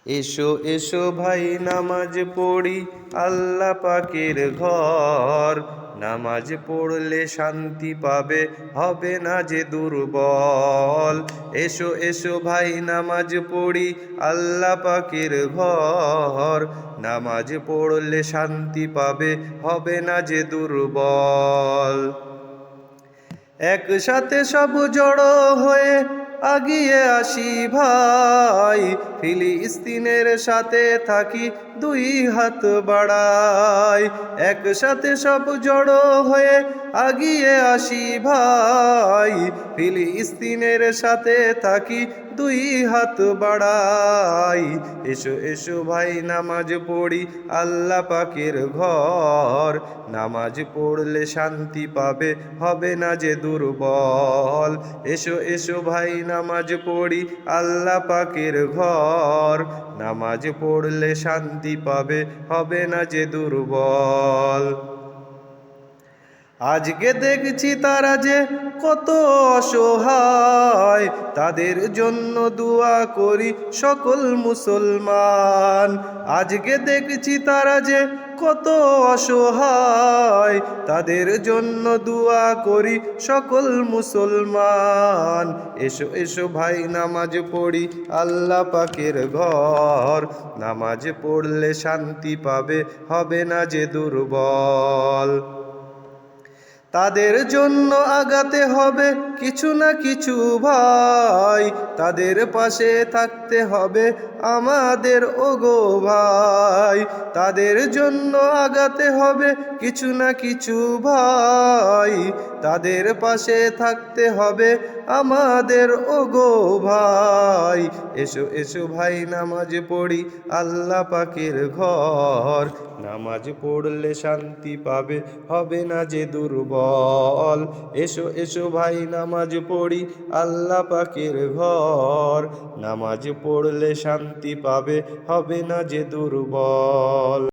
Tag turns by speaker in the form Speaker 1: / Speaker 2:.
Speaker 1: এসো এসো ভাই নামাজ পড়ি আল্লাহ পাকের ঘর। নামাজ পড়লে শান্তি পাবে, হবে না যে দুর্বল। এসো এসো ভাই নামাজ পড়ি আল্লাহ পাকের ঘর। নামাজ পড়লে শান্তি পাবে, হবে না যে দুর্বল। একসাথে সব জড়ো হয়ে আগিয়ে আসি ভাই, ফিলিস্তিনের সাথে থাকি দুই হাত বাড়াই। একসাথে সব জড়ো হয়ে আগিয়ে আসি ভাই, ফিলিস্তিনের সাথে থাকি দুই হাত বাড়াই। এসো এসো ভাই নামাজ পড়ি আল্লাহ পাকের ঘর। নামাজ পড়লে শান্তি পাবে, হবে না যে দুর্বল। এসো এসো ভাই নামাজ পড়ি আল্লাহ পাকের ঘর। নামাজ পড়লে শান্তি পাবে, হবে না যে দুর্বল। আজকে দেখছি তারা যে কত অসহায়, তাদের জন্য দোয়া করি সকল মুসলমান। আজকে দেখছি তারা যে কত অসহায়, তাদের জন্য দোয়া করি সকল মুসলমান। এসো এসো ভাই নামাজ পড়ি আল্লাহ পাকের ঘর। নামাজ পড়লে শান্তি পাবে, হবে না যে দুর্বল। তাদের জন্য আগাতে হবে কিছু না কিছু ভাই, তাদের পাশে থাকতে হবে আমাদের ওগো ভাই। তাদের জন্য আগাতে হবে কিছু না কিছু ভাই, তাদের পাশে থাকতে হবে আমাদের ওগো ভাই। এসো এসো ভাই নামাজ পড়ি আল্লাহ পাকের ঘর। নামাজ পড়লে শান্তি পাবে, হবে না যে দুর্বল। এসো এসো ভাই নামাজ পড়ি আল্লাহ পাকের ঘর। নামাজ পড়লে শান্তি পাবে, হবে না যে দুর্বল।